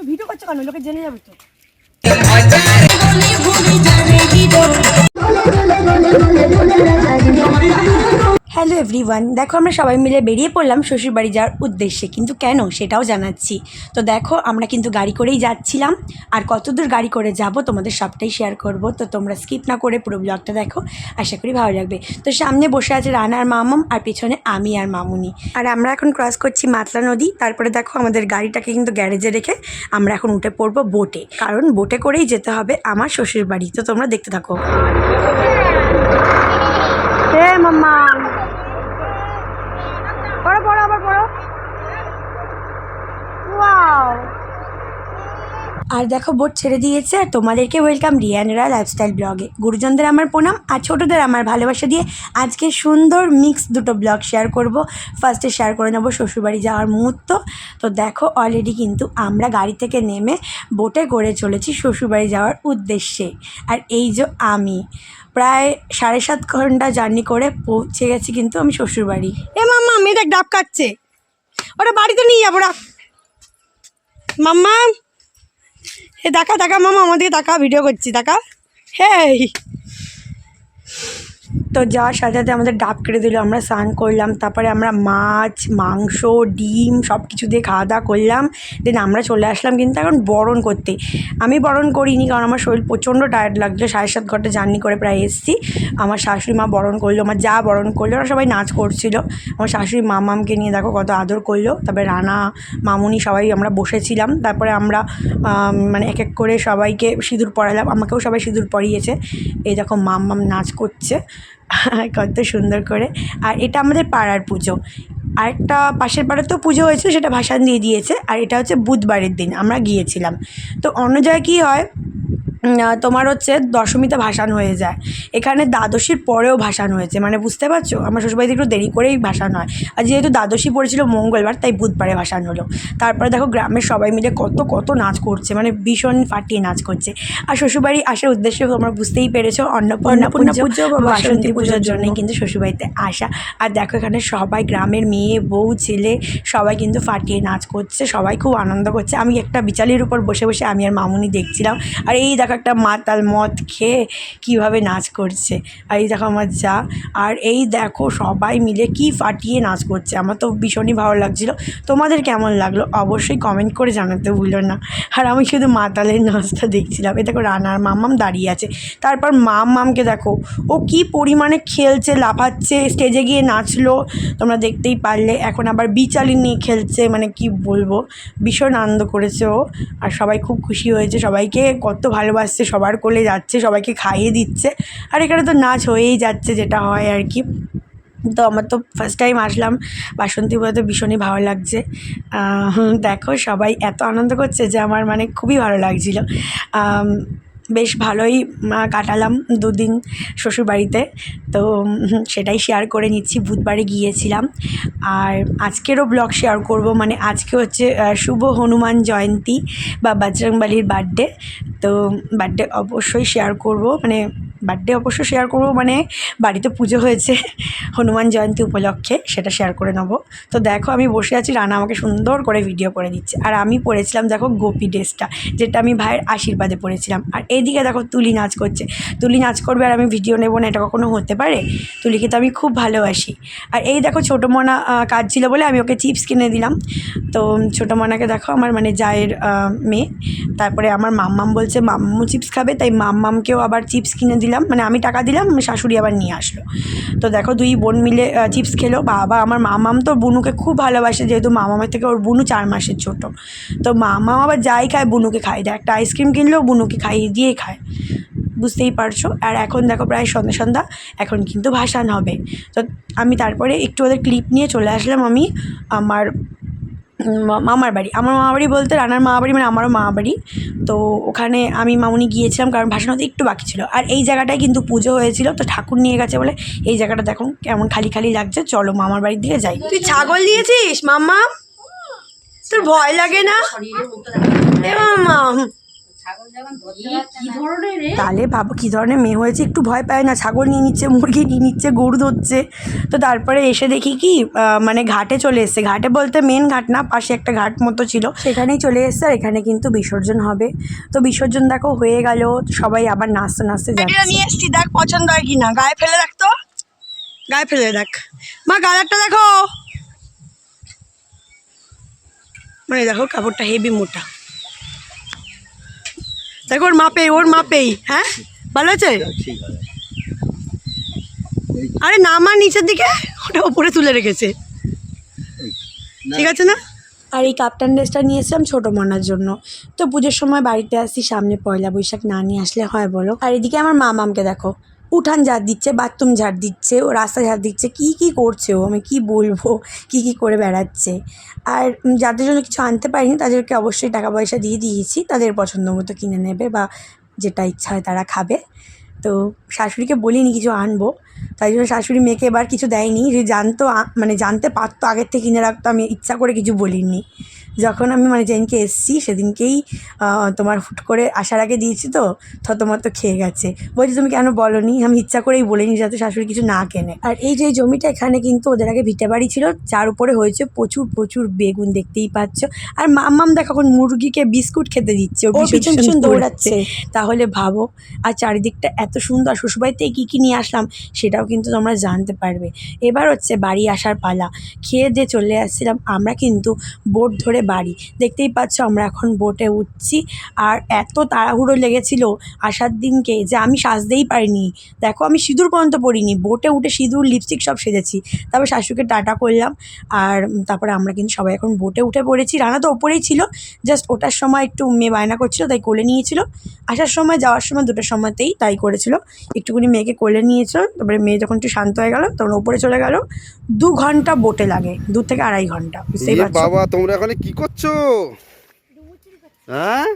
Video করছো কেন? লোকে জেনে যাবে তো। হ্যালো এভরিওয়ান, দেখো আমরা সবাই মিলে বেরিয়ে পড়লাম শ্বশুরবাড়ি যাওয়ার উদ্দেশ্যে, কিন্তু কেন সেটাও জানাচ্ছি। তো দেখো আমরা কিন্তু গাড়ি করেই যাচ্ছিলাম, আর কতদূর গাড়ি করে যাব তোমাদের সবটাই শেয়ার করব। তো তোমরা স্কিপ না করে পুরো ব্লগটা দেখো, আশা করি ভালো লাগবে। তো সামনে বসে আছে রানা আর মামাম, আর পেছনে আমি আর মামুনি। আর আমরা এখন ক্রস করছি মাতলা নদী। তারপরে দেখো আমাদের গাড়িটাকে কিন্তু গ্যারেজে রেখে আমরা এখন উঠে পড়বো বোটে, কারণ বোটে করেই যেতে হবে আমার শ্বশুরবাড়ি। তো তোমরা দেখতে থাকো। মাম্মা পড়ো পড়ো আবার পড়ো। ওয়াও! আর দেখো বোট ছেড়ে দিয়েছে, আর তোমাদেরকে ওয়েলকাম রিয়ানরা লাইফস্টাইল ব্লগে। গুরুজনদের আমার প্রণাম, আর ছোটোদের আমার ভালোবাসা দিয়ে আজকে সুন্দর মিক্স দুটো ব্লগ শেয়ার করব। ফার্স্টে শেয়ার করে নেবো শ্বশুরবাড়ি যাওয়ার মুহূর্ত। তো দেখো অলরেডি কিন্তু আমরা গাড়ি থেকে নেমে বোটে করে চলেছি শ্বশুরবাড়ি যাওয়ার উদ্দেশ্যে। আর এই যে আমি প্রায় 7.5 ঘন্টা জার্নি করে পৌঁছে গেছি কিন্তু আমি শ্বশুরবাড়ি। মাম্মা মেয়ে দেখ ডাব কাটছে, ওটা বাড়িতে নিয়ে যাবো। রাখ মাম্মা, এ দেখা দেখা মামা আমাদেরকে দেখা, ভিডিও করছি দেখা। হ্যাঁ, তো যাওয়ার সাথে সাথে আমাদের ডাব কেটে দিল, আমরা স্নান করলাম, তারপরে আমরা মাছ মাংস ডিম সব কিছু দিয়ে খাওয়া দাওয়া করলাম। দেন আমরা চলে আসলাম কিন্তু এখন বরণ করতে। আমি বরণ করিনি, কারণ আমার শরীর প্রচণ্ড টায়ার্ড লাগছিলো। 7.5 ঘন্টা জার্নি করে প্রায় এসেছি। আমার শাশুড়ি মা বরণ করলো, আমার যা বরণ করলো, ওরা সবাই নাচ করছিল। আমার শাশুড়ি মামামকে নিয়ে দেখো কত আদর করলো। তারপরে রানা মামুনি সবাই আমরা বসেছিলাম। তারপরে আমরা মানে এক এক করে সবাইকে সিঁদুর পরালাম, আমাকেও সবাই সিঁদুর পরিয়েছে। এই দেখো মামাম নাচ করছে কত সুন্দর করে। আর এটা আমাদের পাড়ার পুজো। আরেকটা পাশের পাড়াতেও পুজো হয়েছিল, সেটা ভাসান দিয়ে দিয়েছে। আর এটা হচ্ছে বুধবারের দিন আমরা গিয়েছিলাম। তো অন্য জায়গায় কী হয়, তোমার হচ্ছে দশমীতে ভাসান হয়ে যায়, এখানে দ্বাদশীর পরেও ভাসান হয়েছে, মানে বুঝতে পারছো, আমার শ্বশুরবাড়িতে একটু দেরি করেই ভাসান হয়। আর যেহেতু দ্বাদশী পড়েছিল মঙ্গলবার, তাই বুধবারে ভাসান হলো। তারপরে দেখো গ্রামের সবাই মিলে কত কত নাচ করছে, মানে ভীষণ ফাটিয়ে নাচ করছে। আর শ্বশুরবাড়ি আসার উদ্দেশ্য তোমরা বুঝতেই পেরেছো, অন্নপূর্ণা পুজো বা বাসন্তী পুজোর জন্যই কিন্তু শ্বশুরবাড়িতে আসা। আর দেখো এখানে সবাই গ্রামের মেয়ে বউ ছেলে সবাই কিন্তু ফাটিয়ে নাচ করছে, সবাই খুব আনন্দ করছে। আমি একটা বিচালির উপর বসে বসে আমি আর মামুনি দেখছিলাম। আর এই দেখো একটা মাতাল মদ খেয়ে কীভাবে নাচ করছে। আর এই দেখো আমার যা, আর এই দেখো সবাই মিলে কি ফাটিয়ে নাচ করছে। আমার তো ভীষণই ভালো লাগছিলো। তোমাদের কেমন লাগলো অবশ্যই কমেন্ট করে জানাতে ভুলো না। আর আমি শুধু মাতালের নাচটা দেখছিলাম। এই দেখো রানার মামাম দাঁড়িয়ে আছে। তারপর মামকে দেখো, ও কি পরিমাণে খেলছে, লাফাচ্ছে, স্টেজে গিয়ে নাচলো, তোমরা দেখতেই পারলে। এখন আবার বিচালি নিয়ে খেলছে, মানে কি বলবো, ভীষণ আনন্দ করেছে ও। আর সবাই খুব খুশি হয়েছে, সবাইকে কত ভালোবাসছে, সবার কোলে যাচ্ছে, সবাইকে খাইয়ে দিচ্ছে। আর এখানে তো নাচ হয়েই যাচ্ছে, যেটা হয় আর কি। তো আমার তো ফার্স্ট টাইম আসলাম বাসন্তী পুজোতে, ভীষণই ভালো লাগছে। দেখো সবাই এত আনন্দ করছে যে আমার মানে খুবই ভালো লাগছিলো। বেশ ভালোই কাটালাম 2 দিন শ্বশুরবাড়িতে। তো সেটাই শেয়ার করে নিচ্ছি। বুধবারে গিয়েছিলাম, আর আজকেরও ব্লগ শেয়ার করব। মানে আজকে হচ্ছে শুভ হনুমান জয়ন্তী বা বজরংবলীর বার্থডে। তো বার্থডে অবশ্যই শেয়ার করব, মানে বার্থডে অবশ্যই শেয়ার করব, মানে বাড়িতে পুজো হয়েছে হনুমান জয়ন্তী উপলক্ষে, সেটা শেয়ার করে নেব। তো দেখো আমি বসে আছি, রানা আমাকে সুন্দর করে ভিডিও করে দিচ্ছে। আর আমি পরেছিলাম দেখো গোপী ড্রেসটা, যেটা আমি ভাইয়ের আশীর্বাদে পরেছিলাম। আর এইদিকে দেখো তুলি নাচ করছে। তুলি নাচ করবে আর আমি ভিডিও নেব না, এটা কখনো হতে পারে? তুলিকে তো আমি খুব ভালোবাসি। আর এই দেখো ছোটো মনা কাজ ছিল বলে আমি ওকে চিপস কিনে দিলাম। তো ছোটো মনাকে দেখো, আমার মানে জায়ের মেয়ে। তারপরে আমার মাম্মাম বলছে মাম্মু চিপস খাবে, তাই মাম্মামকেও আবার চিপস কিনে দিলাম, মানে আমি টাকা দিলাম, শাশুড়ি আবার নিয়ে আসলো। তো দেখো 2 বোন মিলে চিপস খেলো। বাবা আমার মামাম তো বুনুকে খুব ভালোবাসে, যেহেতু মামামের থেকে ওর বুনু 4 মাসের ছোটো। তো মামাম আবার যাই খায় বুনুকে খায় দেয়, একটা আইসক্রিম কিনলেও বুনুকে খাইয়ে দিয়েই খায়, বুঝতেই পারছো। আর এখন দেখো প্রায় সন্ধ্যা সন্ধ্যা, এখন কিন্তু ভাসান হবে। তো আমি তারপরে একটু ওদের ক্লিপ নিয়ে চলে আসলাম আমি আমার মামার বাড়ি। আমার মামা বাড়ি বলতে রানার মামা বাড়ি, মানে আমারও মামা বাড়ি। তো ওখানে আমি মামুনি গিয়েছিলাম, কারণ ভাসান হতে একটু বাকি ছিল। আর এই জায়গাটায় কিন্তু পুজো হয়েছিল, তো ঠাকুর নিয়ে গেছে বলে এই জায়গাটা দেখো কেমন খালি খালি লাগছে। চলো মামার বাড়ির দিকে যাই। তুই ছাগল দিয়েছিস মাম্মা? তোর ভয় লাগে না? এ মাম্মা তাহলে ভাবো কী ধরনের মেয়ে হয়েছে, একটু ভয় পায় না, ছাগল নিয়ে নিচ্ছে, মুরগি নিয়ে নিচ্ছে, গরু ধরছে। তো তারপরে এসে দেখি কি মানে ঘাটে চলে এসছে, ঘাটে বলতে মেন ঘাট না, পাশে একটা ঘাট মতো ছিল, সেখানেই চলে এসছে। আর এখানে কিন্তু বিসর্জন হবে। তো বিসর্জন দেখো হয়ে গেল, সবাই আবার নাচতে নাচতে যাচ্ছে। নিয়ে এসছি, দেখ পছন্দ হয় কি না, গায়ে ফেলে দেখ, তো গায়ে ফেলে দেখ মা, কালারটা দেখো, মানে দেখো কাপড়টা হেভি মোটা, দেখো ওর মাপেই। হ্যাঁ ভালো আছে। আরে নামা নিচের দিকে, ওটা ওপরে তুলে রেখেছে, ঠিক আছে না। আর এই কাপ্তান ড্রেসটা নিয়ে এসেছিলাম ছোটো মনার জন্য। তো পুজোর সময় বাড়িতে আসি, সামনে পয়লা বৈশাখ না নিয়ে আসলে হয় বলো। আর এদিকে আমার মামামকে দেখো, উঠান ঝাড় দিচ্ছে, বাথরুম ঝাড় দিচ্ছে, ও রাস্তা ঝাড় দিচ্ছে, কী করছে ও, আমি কি বলবো, কী করে বেড়াচ্ছে। আর যাদের জন্য কিছু আনতে পারিনি তাদেরকে অবশ্যই টাকা পয়সা দিয়ে দিয়েছি, তাদের পছন্দ মতো কিনে নেবে বা যেটা ইচ্ছা হয় তারা খাবে। তো শাশুড়িকে বলিনি কিছু আনবো, তাই জন্য শাশুড়ি মেয়েকে এবার কিছু দেয়নি। যে জানতো, মানে জানতে পারতো আগের থেকে কিনে রাখতো, আমি ইচ্ছা করে কিছু বলিনি। যখন আমি মানে যেদিনকে এসেছি সেদিনকেই তোমার হুট করে আসার আগে দিয়েছি, তো থতমত খেয়ে গেছে। বলছি তুমি কেন বলোনি, আমি ইচ্ছা করেই বলিনি যাতে শাশুড়ি কিছু না কেনে। আর এই যে জমিটা, এখানে কিন্তু ওদের আগে ভিটে বাড়ি ছিল, যার উপরে হয়েছে প্রচুর বেগুন, দেখতেই পাচ্ছ। আর মাম্মাম দেখো এখন মুরগিকে বিস্কুট খেতে দিচ্ছে, ও পিছন পিছন দৌড়াচ্ছে, তাহলে ভাবো। আর চারিদিকটা এত সুন্দর, শ্বশুরবাড়িতে কী নিয়ে আসলাম সেটাও কিন্তু তোমরা জানতে পারবে। এবার হচ্ছে বাড়ি আসার পালা। খেয়ে দিয়ে চলে আসছিলাম আমরা কিন্তু বোট ধরে বাড়ি, দেখতেই পাচ্ছ আমরা এখন বোটে উঠছি। আর এত তাড়াহুড়ো লেগেছিল আসার দিনকে যে আমি সাজতেই পারিনি, দেখো আমি সিঁদুর পর্যন্ত পরিনি, বোটে উঠে সিঁদুর লিপস্টিক সব সেজেছি। তারপর শাশুকে টাটা করলাম। আর তারপরে আমরা কিন্তু সবাই এখন বোটে উঠে পড়েছি। রানা তো ওপরেই ছিল, জাস্ট ওঠার সময় একটু মেয়ে বায়না করছিল তাই কোলে নিয়েছিল, আসার সময় যাওয়ার সময় দুটোর সময়তেই তাই করেছিল, একটুখানি মেয়েকে কোলে নিয়েছিল। তারপরে মেয়ে যখন একটু শান্ত হয়ে গেল তখন ওপরে চলে গেল। 2 ঘন্টা বোটে লাগে, 2 থেকে 2.5 ঘন্টা, বুঝতেই পারছো। বাবা তোমরা এখানে কি করছো? হ্যাঁ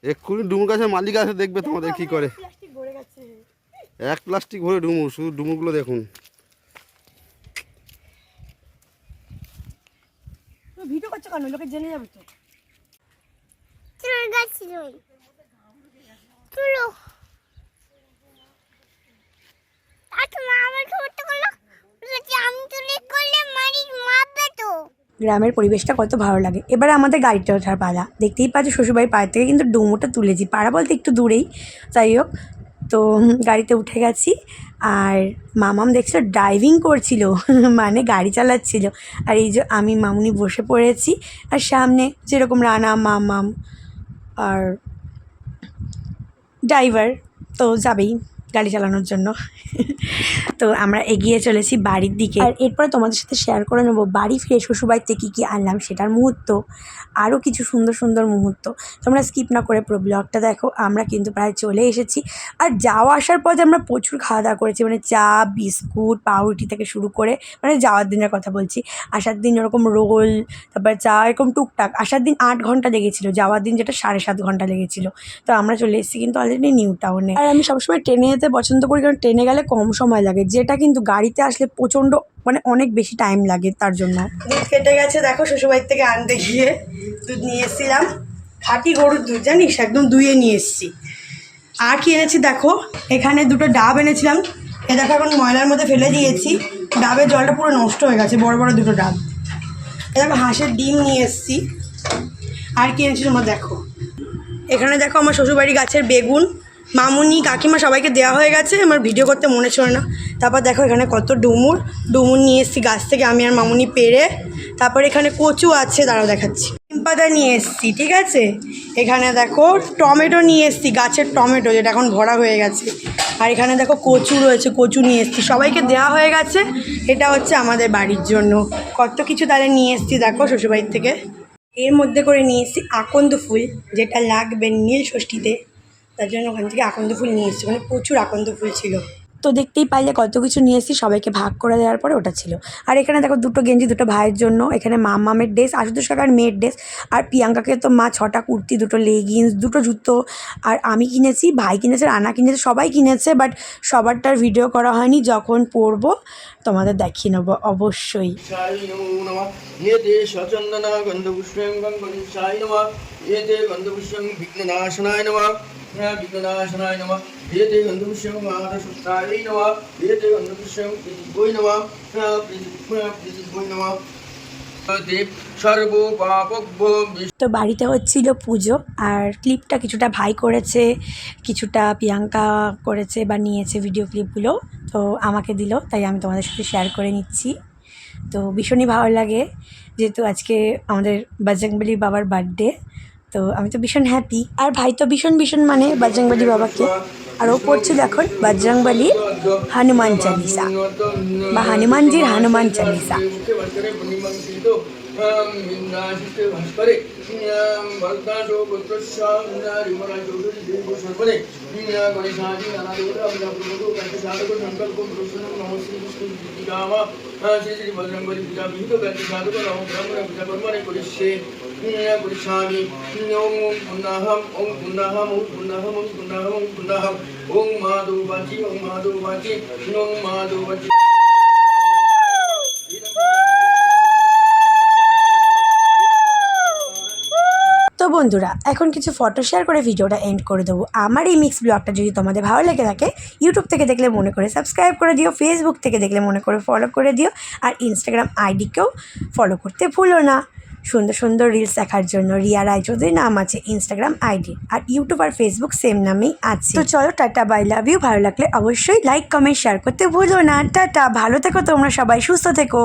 এক্ষুনি ডুমুর গাছের মালিক আছে, দেখবে তোমাদের কি করে। এক প্লাস্টিক ভরে ডুমুর, শুধু ডুমুরগুলো দেখুন। ভিডিও করছো কেন, লোকে জেনে যাবে তো। গ্রামের পরিবেশটা কত ভালো লাগে। এবারে আমাদের গাড়িটা ওঠার পালা, দেখতেই পাচ্ছ শ্বশুরবাড়ির পাড়া থেকে কিন্তু ডুমুরটা তুলেছি, পাড়া বলতে একটু দূরেই, যাই হোক। তো গাড়িতে উঠে গেছি। আর মামাম দেখছিল ড্রাইভিং করছিল, মানে গাড়ি চালাচ্ছিল। আর এই যে আমি মামুনি বসে পড়েছি, আর সামনে যেরকম রানা, মামাম আর ড্রাইভার তো যাবেই গাড়ি চালানোর জন্য। তো আমরা এগিয়ে চলেছি বাড়ির দিকে। আর এরপরে তোমাদের সাথে শেয়ার করে নেবো বাড়ি ফিরে শ্বশুরবাড়িতে কী আনলাম সেটার মুহূর্ত, আরও কিছু সুন্দর মুহূর্ত। তোমরা স্কিপ না করে পুরো ব্লগটা দেখো। আমরা কিন্তু প্রায় চলে এসেছি। আর যাওয়া আসার পর যে আমরা প্রচুর খাওয়া দাওয়া করেছি, মানে চা, বিস্কুট, পাউরুটি থেকে শুরু করে, মানে যাওয়ার দিনের কথা বলছি। আসার দিন ওরকম রোল, তারপর চা, এরকম টুকটাক। আসার দিন 8 ঘন্টা লেগেছিলো, যাওয়ার দিন যেটা 7.5 ঘন্টা লেগেছিলো। তো আমরা চলে এসেছি কিন্তু অলরেডি নিউ টাউনে। আর আমি সবসময় ট্রেনে যেতে পছন্দ করি, কারণ ট্রেনে গেলে কম সময় লাগে, যেটা কিন্তু গাড়িতে আসলে প্রচণ্ড, মানে অনেক বেশি টাইম লাগে। তার জন্য দুধ কেটে গেছে দেখো, শ্বশুরবাড়ির থেকে আনতে গিয়ে দুধ নিয়ে এসেছিলাম, খাঁটি গরুর দুধ, জানিস, একদম দুইয়ে নিয়ে এসেছি। আর কি এনেছি দেখো, এখানে 2টো ডাব এনেছিলাম, এ দেখো এখন ময়লার মধ্যে ফেলে দিয়েছি, ডাবের জলটা পুরো নষ্ট হয়ে গেছে, বড় 2টো ডাব। এ দেখো হাঁসের ডিম নিয়ে এসেছি। আর কি এনেছি তোমরা দেখো, এখানে দেখো আমার শ্বশুরবাড়ি গাছের বেগুন, মামুনি, কাকিমা সবাইকে দেওয়া হয়ে গেছে, আমার ভিডিও করতে মনে ছিল না। তারপর দেখো এখানে কত ডুমুর নিয়ে এসেছি গাছ থেকে, আমি আর মামুনি পেড়ে। তারপর এখানে কচু আছে, দাঁড়াও দেখাচ্ছি, নিম পাতা নিয়ে এসেছি, ঠিক আছে। এখানে দেখো টমেটো নিয়ে এসেছি, গাছের টমেটো, যেটা এখন ভরা হয়ে গেছে। আর এখানে দেখো কচু রয়েছে, কচু নিয়ে এসেছি, সবাইকে দেওয়া হয়ে গেছে। এটা হচ্ছে আমাদের বাড়ির জন্য কত কিছু তাহলে নিয়ে এসেছি দেখো শ্বশুরবাড়ির থেকে। এর মধ্যে করে নিয়ে এসেছি আকন্দ ফুল, যেটা লাগবে নীল ষষ্ঠীতে, তার জন্য ওখান থেকে আকন্দ ফুল নিয়ে এসেছি, মানে প্রচুর আকন্দ ফুল ছিল। তো দেখতেই পাইলে কত কিছু নিয়ে এসেছি, সবাইকে ভাগ করে দেওয়ার পরে ওটা ছিল। আর এখানে দেখো দুটো গেঞ্জি দুটো ভাইয়ের জন্য, এখানে মামের ড্রেস, আশুতোষ কাকার মেয়ের ড্রেস, আর প্রিয়াঙ্কাকে তো মা 6টা কুর্তি, দুটো লেগিংস, দুটো জুতো, আর আমি কিনেছি, ভাই কিনেছে, রানা কিনেছে, সবাই কিনেছে। বাট সবারটার ভিডিও করা হয়নি, যখন পরবো তোমাদের দেখিয়ে নেবো অবশ্যই। এতে সচন্দনা গন্ধপুষ্পং গঙ্গণিশায় নমঃ এতে গন্ধপুষ্পং বিঘ্ননাশনায় নমঃ বিঘ্ননাশনায় নমঃ এতে গন্ধপুষ্পং মহারসুত্রায় নমঃ এতে গন্ধপুষ্পং প্রীতিভৈ নমঃ প্রীতিভৈ নমঃ সর্ব পাপভ্যো। তো বাড়িতে হচ্ছিল পুজো, আর ক্লিপটা কিছুটা ভাই করেছে, কিছুটা প্রিয়াঙ্কা করেছে বা নিয়েছে ভিডিও ক্লিপগুলো, তো আমাকে দিল, তাই আমি তোমাদের সাথে শেয়ার করে নিচ্ছি। তো ভীষণই ভালো লাগে, যেহেতু আজকে আমাদের বজরংবলী বাবার বার্থডে, তো আমি তো ভীষণ হ্যাপি। আর ভাই তো ভীষণ মানে বজরংবলী বাবাকে, আর ও পড়ছিল এখন বজরংবলী হনুমান চালিসা বা হনুমানজির হনুমান চালিসা। পরিষ্যামি ওম পুণ্যাহম ওম পুণ্যাহম ওম পুণ্যাহম ওম পুণ্যাহম ওম পুণ্যাহম ওম মাধবাচি ওম মাধবাচি ওম মাধবাচি। তো বন্ধুরা, এখন কিছু ফটো শেয়ার করে ভিডিওটা এন্ড করে দেবো। আমার এই মিক্স ব্লগটা যদি তোমাদের ভালো লেগে থাকে, ইউটিউব থেকে দেখলে মনে করে সাবস্ক্রাইব করে দিও, ফেসবুক থেকে দেখলে মনে করে ফলো করে দিও, আর ইনস্টাগ্রাম আইডিকেও ফলো করতে ভুলো না। সুন্দর সুন্দর রিলস দেখার জন্য রিয়া রায়চৌধুরী নাম আছে ইনস্টাগ্রাম আইডি, আর ইউটিউব আর ফেসবুক সেম নামেই আছে। তো চলো, টাটা, বাই, লাভ ইউ। ভালো লাগলে অবশ্যই লাইক কমেন্ট শেয়ার করতে ভুলো না। টাটা, ভালো থেকো তোমরা সবাই, সুস্থ থেকো।